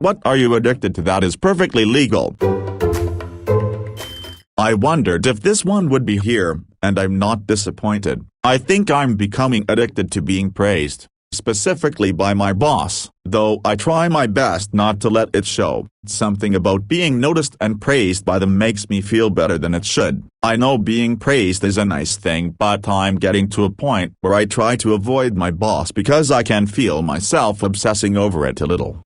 What are you addicted to that is perfectly legal? I wondered if this one would be here, and I'm not disappointed. I think I'm becoming addicted to being praised, specifically by my boss, though I try my best not to let it show. Something about being noticed and praised by them makes me feel better than it should. I know being praised is a nice thing, but I'm getting to a point where I try to avoid my boss because I can feel myself obsessing over it a little.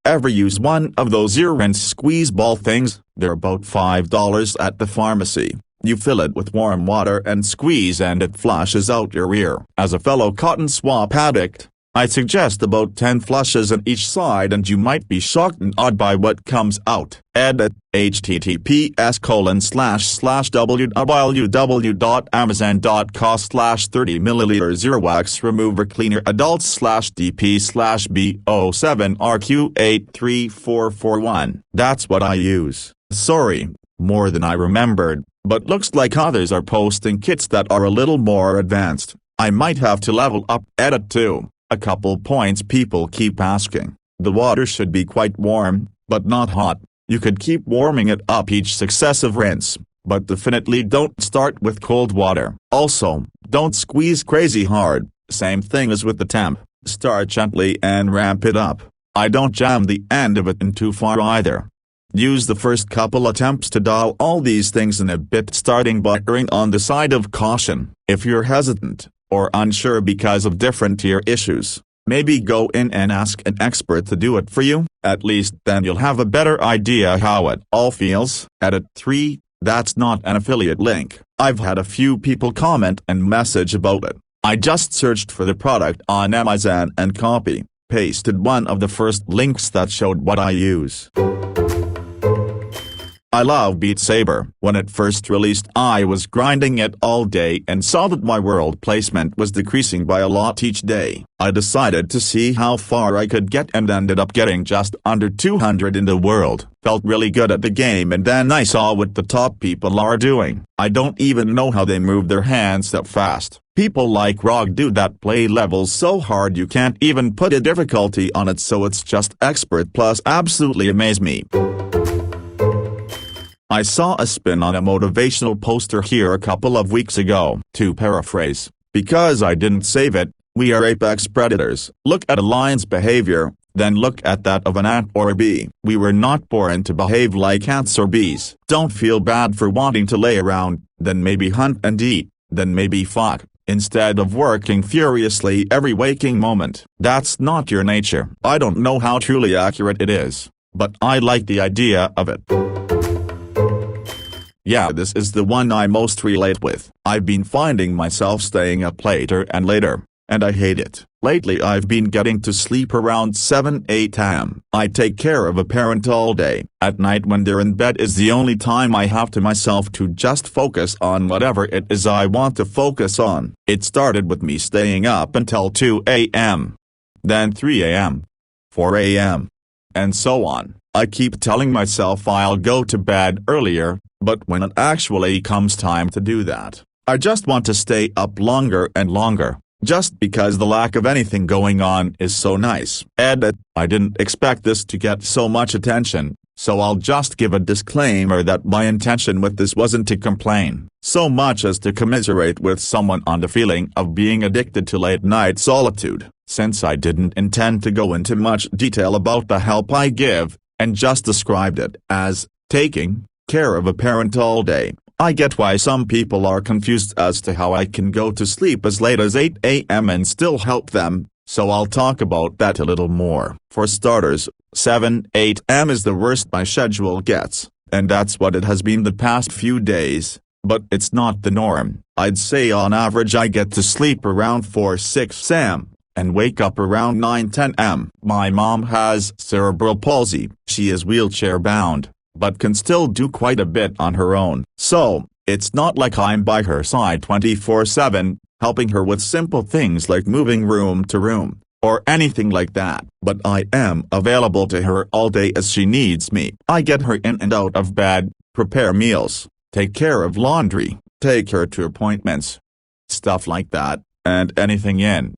Ever use one of those ear rinse squeeze ball things? They're about $5 at the pharmacy. You fill it with warm water and squeeze and it flushes out your ear. As a fellow cotton swab addict, I suggest about 10 flushes on each side and you might be shocked and awed by what comes out. Edit: https://www.amazon.co/30 ml earwax remover cleaner adults/DP/B07RQ83441. That's what I use. Sorry, more than I remembered, but looks like others are posting kits that are a little more advanced. I might have to level up. Edit 2. A couple points people keep asking. The water should be quite warm, but not hot. You could keep warming it up each successive rinse, but definitely don't start with cold water. Also, don't squeeze crazy hard, same thing as with the temp. Start gently and ramp it up. I don't jam the end of it in too far either. Use the first couple attempts to dial all these things in a bit, starting by erring on the side of caution. If you're hesitant or unsure because of different ear issues, maybe go in and ask an expert to do it for you. At least then you'll have a better idea how it all feels. Edit 3. That's not an affiliate link. I've had a few people comment and message about it. I just searched for the product on Amazon and pasted one of the first links that showed what I use. I love Beat Saber. When it first released, I was grinding it all day and saw that my world placement was decreasing by a lot each day. I decided to see how far I could get and ended up getting just under 200 in the world. Felt really good at the game, and then I saw what the top people are doing. I don't even know how they move their hands that fast. People like Rog do that play levels so hard you can't even put a difficulty on it, so it's just expert plus absolutely amaze me. I saw a spin on a motivational poster here a couple of weeks ago. To paraphrase, because I didn't save it, we are apex predators. Look at a lion's behavior, then look at that of an ant or a bee. We were not born to behave like ants or bees. Don't feel bad for wanting to lay around, then maybe hunt and eat, then maybe fuck, instead of working furiously every waking moment. That's not your nature. I don't know how truly accurate it is, but I like the idea of it. Yeah, this is the one I most relate with. I've been finding myself staying up later and later, and I hate it. Lately I've been getting to sleep around 7-8 am. I take care of a parent all day. At night when they're in bed is the only time I have to myself to just focus on whatever it is I want to focus on. It started with me staying up until 2 am. Then 3 am. 4 am. And so on. I keep telling myself I'll go to bed earlier, but when it actually comes time to do that, I just want to stay up longer and longer, just because the lack of anything going on is so nice. Edit: I didn't expect this to get so much attention, so I'll just give a disclaimer that my intention with this wasn't to complain, so much as to commiserate with someone on the feeling of being addicted to late-night solitude. Since I didn't intend to go into much detail about the help I give, and just described it as taking care of a parent all day, I get why some people are confused as to how I can go to sleep as late as 8 am and still help them, so I'll talk about that a little more. For starters, 7-8 am is the worst my schedule gets, and that's what it has been the past few days, but it's not the norm. I'd say on average I get to sleep around 4-6 am. And wake up around 9-10 am. My mom has cerebral palsy. She is wheelchair bound, but can still do quite a bit on her own. So, it's not like I'm by her side 24/7, helping her with simple things like moving room to room, or anything like that. But I am available to her all day as she needs me. I get her in and out of bed, prepare meals, take care of laundry, take her to appointments, stuff like that, and anything in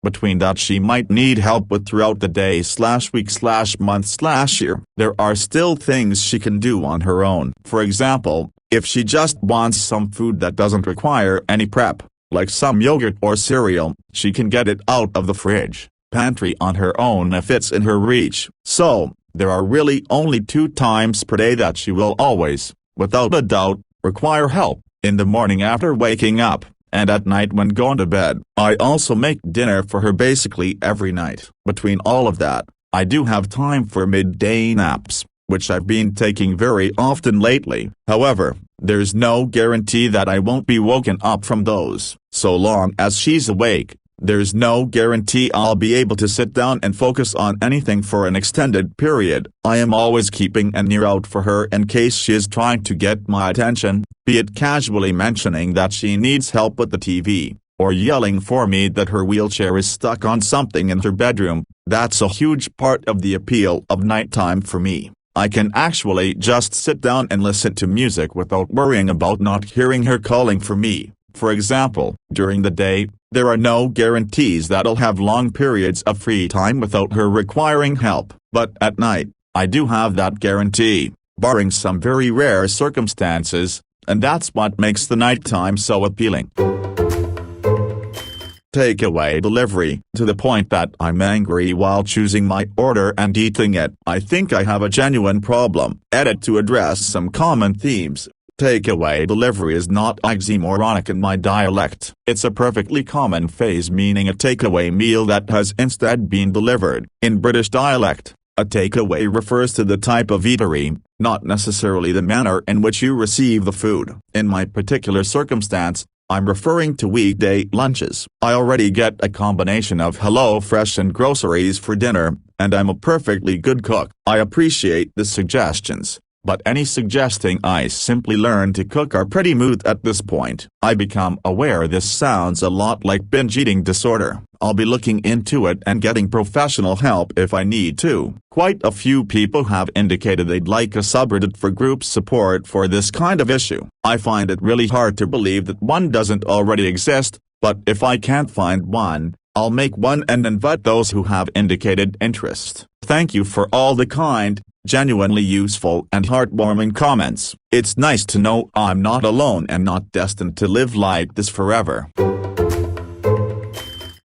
between that she might need help with throughout the day/week/month/year. There are still things she can do on her own. For example, if she just wants some food that doesn't require any prep, like some yogurt or cereal, she can get it out of the fridge, pantry on her own if it's in her reach. So, there are really only 2 times per day that she will always, without a doubt, require help: in the morning after waking up, and at night when going to bed. I also make dinner for her basically every night. Between all of that, I do have time for midday naps, which I've been taking very often lately. However, there's no guarantee that I won't be woken up from those. So long as she's awake, there's no guarantee I'll be able to sit down and focus on anything for an extended period. I am always keeping an ear out for her in case she is trying to get my attention, be it casually mentioning that she needs help with the TV, or yelling for me that her wheelchair is stuck on something in her bedroom. That's a huge part of the appeal of nighttime for me. I can actually just sit down and listen to music without worrying about not hearing her calling for me. For example, during the day, there are no guarantees that I'll have long periods of free time without her requiring help. But at night, I do have that guarantee, barring some very rare circumstances, and that's what makes the nighttime so appealing. Takeaway delivery, to the point that I'm angry while choosing my order and eating it. I think I have a genuine problem. Edit to address some common themes. Takeaway delivery is not oxymoronic in my dialect. It's a perfectly common phrase meaning a takeaway meal that has instead been delivered. In British dialect, a takeaway refers to the type of eatery, not necessarily the manner in which you receive the food. In my particular circumstance, I'm referring to weekday lunches. I already get a combination of HelloFresh and groceries for dinner, and I'm a perfectly good cook. I appreciate the suggestions, but any suggesting I simply learn to cook are pretty moot at this point. I become aware this sounds a lot like binge eating disorder. I'll be looking into it and getting professional help if I need to. Quite a few people have indicated they'd like a subreddit for group support for this kind of issue. I find it really hard to believe that one doesn't already exist, but if I can't find one, I'll make one and invite those who have indicated interest. Thank you for all the kind, genuinely useful and heartwarming comments. It's nice to know I'm not alone and not destined to live like this forever.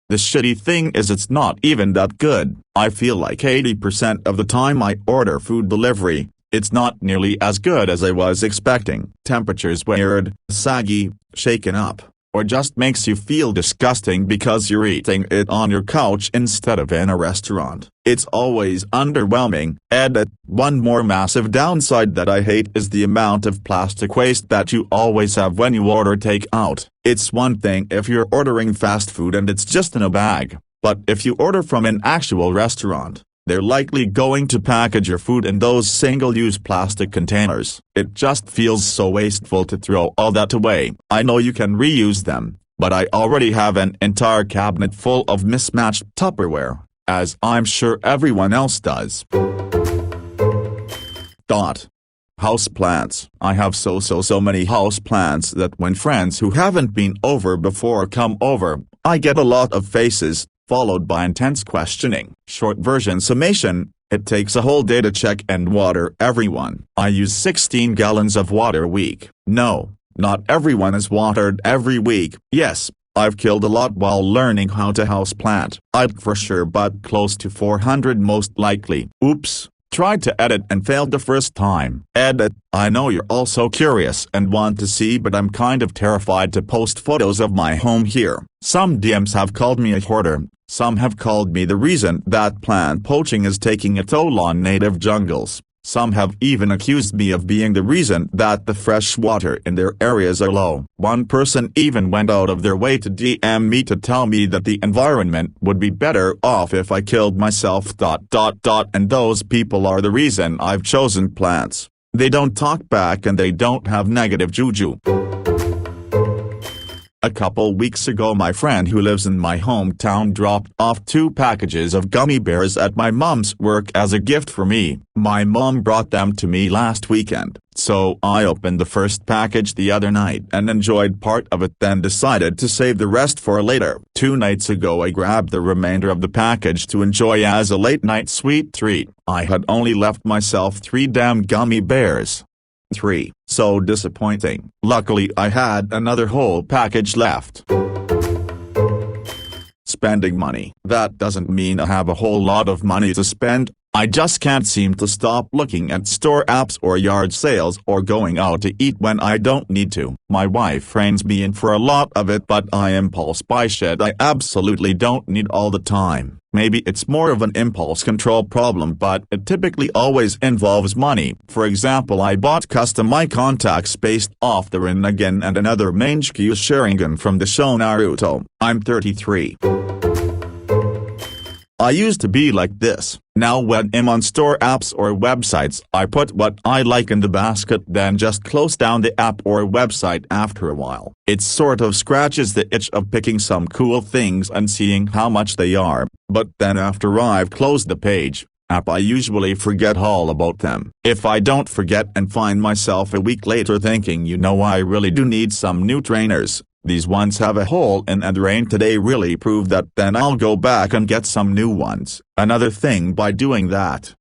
The shitty thing is it's not even that good. I feel like 80% of the time I order food delivery, it's not nearly as good as I was expecting. Temperature's weird, saggy, shaken up, or just makes you feel disgusting because you're eating it on your couch instead of in a restaurant. It's always underwhelming. Edit. One more massive downside that I hate is the amount of plastic waste that you always have when you order takeout. It's one thing if you're ordering fast food and it's just in a bag, but if you order from an actual restaurant, they're likely going to package your food in those single-use plastic containers. It just feels so wasteful to throw all that away. I know you can reuse them, but I already have an entire cabinet full of mismatched Tupperware, as I'm sure everyone else does. Houseplants. I have so many houseplants that when friends who haven't been over before come over, I get a lot of faces, followed by intense questioning. Short version summation: it takes a whole day to check and water everyone. I use 16 gallons of water a week. No, not everyone is watered every week. Yes, I've killed a lot while learning how to houseplant. I'd for sure but close to 400 most likely. Oops. Tried to edit and failed the first time. Edit. I know you're all so curious and want to see, but I'm kind of terrified to post photos of my home here. Some DMs have called me a hoarder, some have called me the reason that plant poaching is taking a toll on native jungles. Some have even accused me of being the reason that the fresh water in their areas are low. One person even went out of their way to DM me to tell me that the environment would be better off if I killed myself. And those people are the reason I've chosen plants. They don't talk back and they don't have negative juju. A couple weeks ago my friend who lives in my hometown dropped off 2 packages of gummy bears at my mom's work as a gift for me. My mom brought them to me last weekend, so I opened the first package the other night and enjoyed part of it, then decided to save the rest for later. 2 nights ago I grabbed the remainder of the package to enjoy as a late-night sweet treat. I had only left myself 3 damn gummy bears. 3. So disappointing. Luckily I had another whole package left. Spending money. That doesn't mean I have a whole lot of money to spend. I just can't seem to stop looking at store apps or yard sales or going out to eat when I don't need to. My wife reins me in for a lot of it, but I impulse buy shit I absolutely don't need all the time. Maybe it's more of an impulse control problem, but it typically always involves money. For example, I bought custom eye contacts based off the Rinnegan and another Mange-Q Sharingan from the show Naruto. I'm 33. I used to be like this. Now when I'm on store apps or websites, I put what I like in the basket, then just close down the app or website after a while. It sort of scratches the itch of picking some cool things and seeing how much they are, but then after I've closed the page, I usually forget all about them. If I don't forget and find myself a week later thinking, I really do need some new trainers, these ones have a hole in and rain today really prove that, then I'll go back and get some new ones. Another thing by doing that,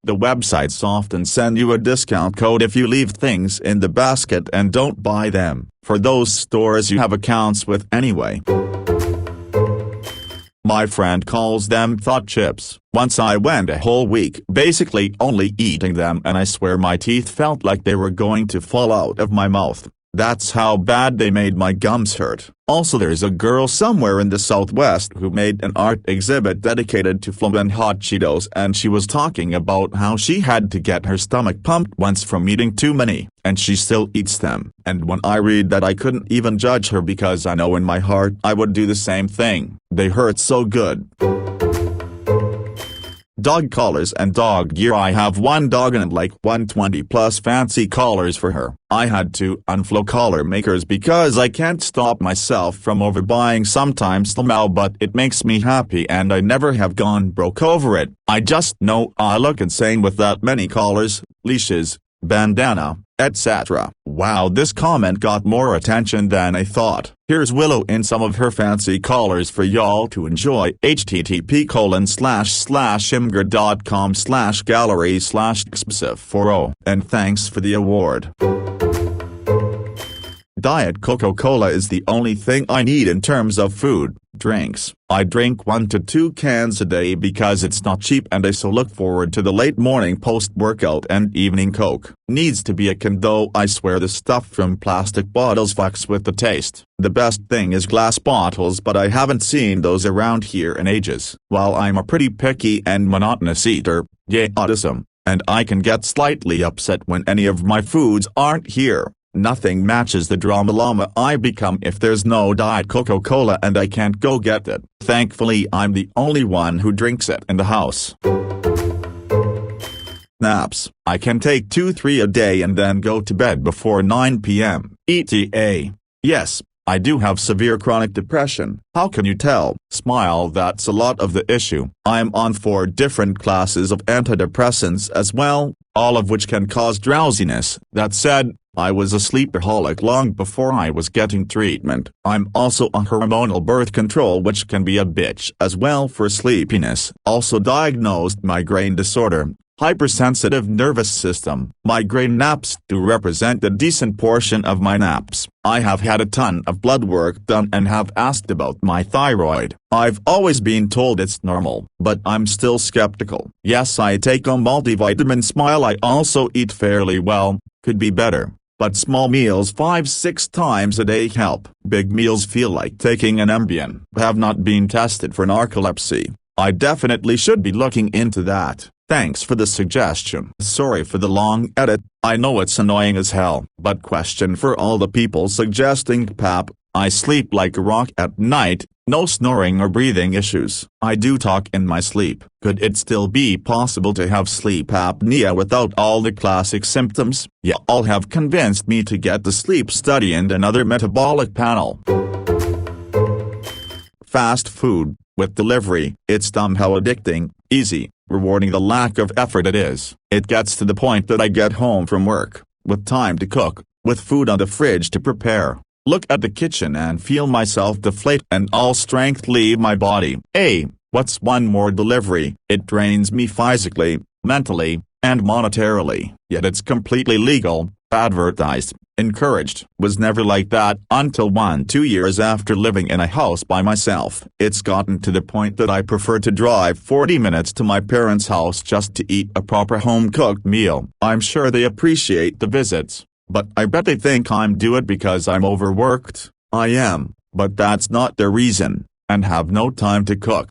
the websites often send you a discount code if you leave things in the basket and don't buy them, for those stores you have accounts with anyway. My friend calls them thought chips. Once I went a whole week basically only eating them and I swear my teeth felt like they were going to fall out of my mouth. That's how bad they made my gums hurt. Also, there's a girl somewhere in the Southwest who made an art exhibit dedicated to Flamin' Hot Cheetos, and she was talking about how she had to get her stomach pumped once from eating too many, and she still eats them. And when I read that, I couldn't even judge her because I know in my heart I would do the same thing. They hurt so good. Dog collars and dog gear. I have one dog and like 120 plus fancy collars for her. I had to unflow collar makers because I can't stop myself from overbuying sometimes somehow, but it makes me happy and I never have gone broke over it. I just know I look insane with that many collars, leashes, bandana, etc. Wow, this comment got more attention than I thought. Here's Willow in some of her fancy collars for y'all to enjoy. http://imgur.com/gallery/xpsif40. And thanks for the award. Diet Coca-Cola is the only thing I need in terms of food, drinks. I drink 1 to 2 cans a day because it's not cheap and I so look forward to the late morning post-workout and evening Coke. Needs to be a can though, I swear the stuff from plastic bottles fucks with the taste. The best thing is glass bottles, but I haven't seen those around here in ages. While I'm a pretty picky and monotonous eater, yeah, autism, and I can get slightly upset when any of my foods aren't here. Nothing matches the drama llama I become if there's no Diet Coca-Cola and I can't go get it. Thankfully I'm the only one who drinks it in the house. Naps. I can take 2-3 a day and then go to bed before 9 p.m. ETA. Yes, I do have severe chronic depression. How can you tell? Smile. That's a lot of the issue. I'm on 4 different classes of antidepressants as well, all of which can cause drowsiness. That said, I was a sleepaholic long before I was getting treatment. I'm also on hormonal birth control, which can be a bitch as well for sleepiness. Also diagnosed migraine disorder, hypersensitive nervous system. Migraine naps do represent a decent portion of my naps. I have had a ton of blood work done and have asked about my thyroid. I've always been told it's normal, but I'm still skeptical. Yes, I take a multivitamin. Smile. I also eat fairly well, could be better, but small meals 5-6 times a day help. Big meals feel like taking an Ambien. Have not been tested for narcolepsy. I definitely should be looking into that. Thanks for the suggestion. Sorry for the long edit, I know it's annoying as hell, but question for all the people suggesting PAP. I sleep like a rock at night, no snoring or breathing issues. I do talk in my sleep. Could it still be possible to have sleep apnea without all the classic symptoms? Y'all have convinced me to get the sleep study and another metabolic panel. fast food. With delivery, it's dumb how addicting, easy, rewarding the lack of effort it is. It gets to the point that I get home from work, with time to cook, with food on the fridge to prepare, look at the kitchen and feel myself deflate and all strength leave my body. What's one more delivery? It drains me physically, mentally, and monetarily. Yet it's completely legal, advertised, encouraged. Was never like that until 2 years after living in a house by myself. It's gotten to the point that I prefer to drive 40 minutes to my parents' house just to eat a proper home-cooked meal. I'm sure they appreciate the visits, but I bet they think I'm do it because I'm overworked. I am, but that's not the reason, and have no time to cook.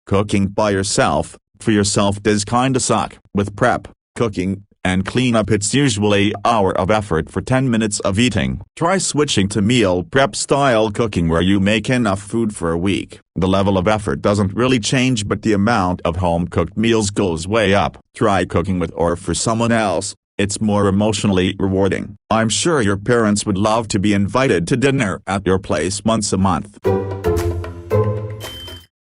Cooking by yourself, for yourself does kinda suck. With prep, cooking, and cleanup it's usually an hour of effort for 10 minutes of eating. Try switching to meal prep style cooking where you make enough food for a week. The level of effort doesn't really change but the amount of home-cooked meals goes way up. Try cooking with or for someone else. It's more emotionally rewarding. I'm sure your parents would love to be invited to dinner at your place once a month.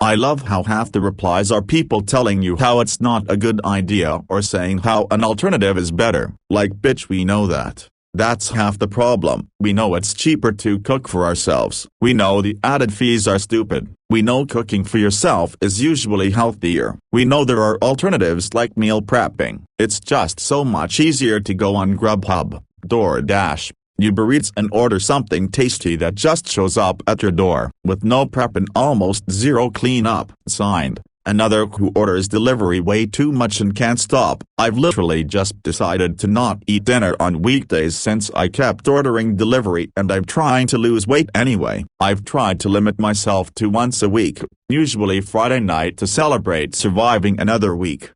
I love how half the replies are people telling you how it's not a good idea or saying how an alternative is better. Like bitch, we know that. That's half the problem. We know it's cheaper to cook for ourselves. We know the added fees are stupid. We know cooking for yourself is usually healthier. We know there are alternatives like meal prepping. It's just so much easier to go on Grubhub, DoorDash, Uber Eats and order something tasty that just shows up at your door, with no prep and almost zero cleanup. Signed, another who orders delivery way too much and can't stop. I've literally just decided to not eat dinner on weekdays since I kept ordering delivery and I'm trying to lose weight anyway. I've tried to limit myself to once a week, usually Friday night to celebrate surviving another week.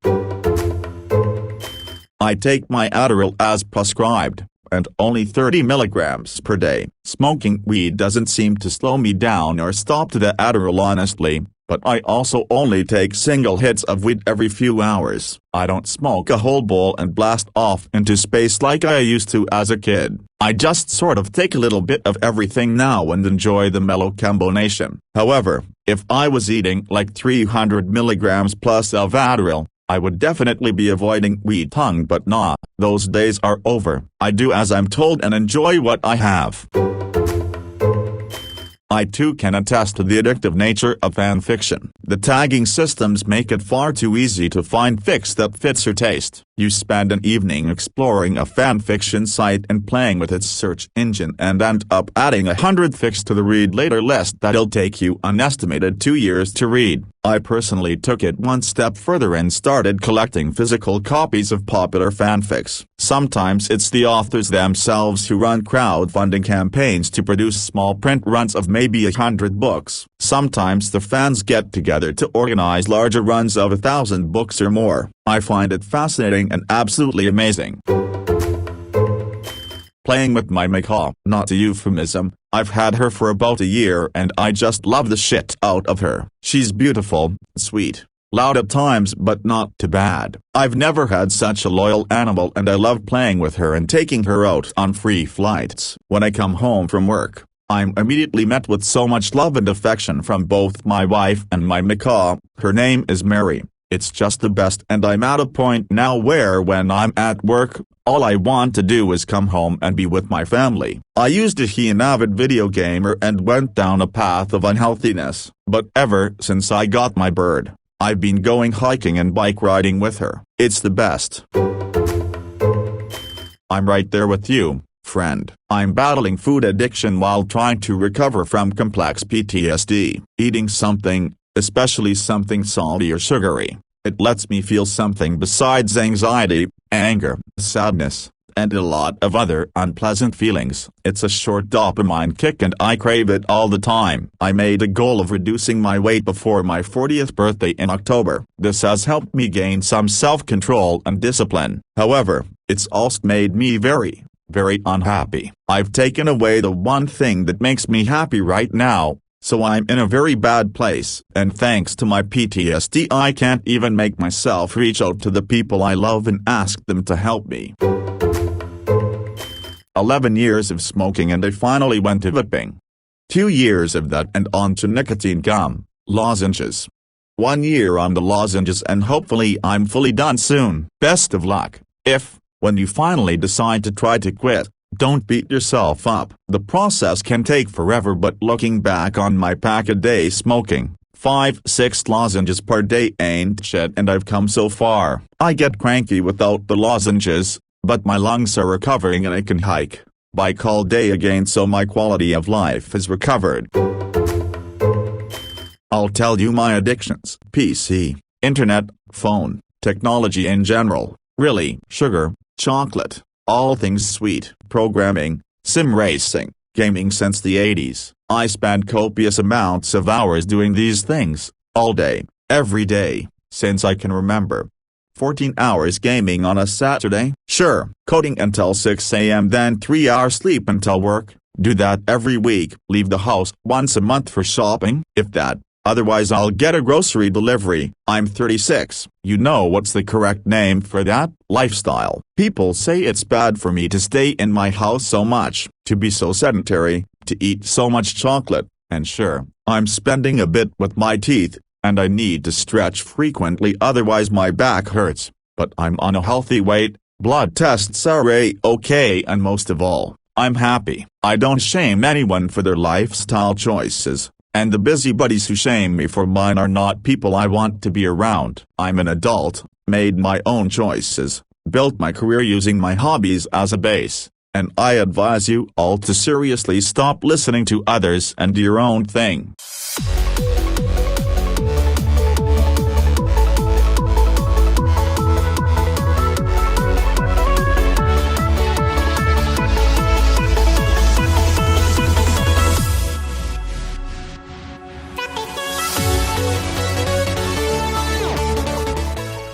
I take my Adderall as prescribed, and only 30 milligrams per day. Smoking weed doesn't seem to slow me down or stop the Adderall honestly, but I also only take single hits of weed every few hours. I don't smoke a whole bowl and blast off into space like I used to as a kid. I just sort of take a little bit of everything now and enjoy the mellow combination. However, if I was eating like 300 milligrams plus of Adderall, I would definitely be avoiding weed tongue, but nah, those days are over. I do as I'm told and enjoy what I have. I too can attest to the addictive nature of fanfiction. The tagging systems make it far too easy to find fics that fits your taste. You spend an evening exploring a fanfiction site and playing with its search engine and end up adding 100 fics to the read later list that'll take you an estimated 2 years to read. I personally took it one step further and started collecting physical copies of popular fanfics. Sometimes it's the authors themselves who run crowdfunding campaigns to produce small print runs of maybe 100 books. Sometimes the fans get together to organize larger runs of 1,000 books or more. I find it fascinating and absolutely amazing. Playing with my macaw, not a euphemism. I've had her for about a year and I just love the shit out of her. She's beautiful, sweet, loud at times but not too bad. I've never had such a loyal animal and I love playing with her and taking her out on free flights. When I come home from work, I'm immediately met with so much love and affection from both my wife and my macaw. Her name is Mary. It's just the best and I'm at a point now where when I'm at work, all I want to do is come home and be with my family. I used to be an avid video gamer and went down a path of unhealthiness, but ever since I got my bird, I've been going hiking and bike riding with her. It's the best. I'm right there with you, friend. I'm battling food addiction while trying to recover from complex PTSD. Eating something, especially something salty or sugary, it lets me feel something besides anxiety, anger, sadness, and a lot of other unpleasant feelings. It's a short dopamine kick and I crave it all the time. I made a goal of reducing my weight before my 40th birthday in October. This has helped me gain some self-control and discipline. However, it's also made me very unhappy. I've taken away the one thing that makes me happy right now, so I'm in a very bad place. And thanks to my PTSD I can't even make myself reach out to the people I love and ask them to help me. 11 years of smoking and I finally went to vaping. 2 years of that and on to nicotine gum, lozenges. 1 year on the lozenges and hopefully I'm fully done soon. Best of luck. If, when you finally decide to try to quit, don't beat yourself up. The process can take forever, but looking back on my pack-a-day smoking, 5-6 lozenges per day ain't shit, and I've come so far. I get cranky without the lozenges, but my lungs are recovering and I can hike, bike all day again, so my quality of life is recovered. I'll tell you my addictions: PC, internet, phone, technology in general, really, sugar, chocolate, all things sweet, programming, sim racing, gaming since the 80s. I spend copious amounts of hours doing these things, all day, every day, since I can remember. 14 hours gaming on a Saturday? Sure. Coding until 6 a.m. then 3 hours sleep until work. Do that every week. Leave the house once a month for shopping, if that. Otherwise I'll get a grocery delivery. I'm 36. You know what's the correct name for that? Lifestyle. People say it's bad for me to stay in my house so much, to be so sedentary, to eat so much chocolate, and sure, I'm spending a bit with my teeth, and I need to stretch frequently otherwise my back hurts, but I'm on a healthy weight, blood tests are okay, and most of all, I'm happy. I don't shame anyone for their lifestyle choices. And the busybodies who shame me for mine are not people I want to be around. I'm an adult, made my own choices, built my career using my hobbies as a base, and I advise you all to seriously stop listening to others and do your own thing.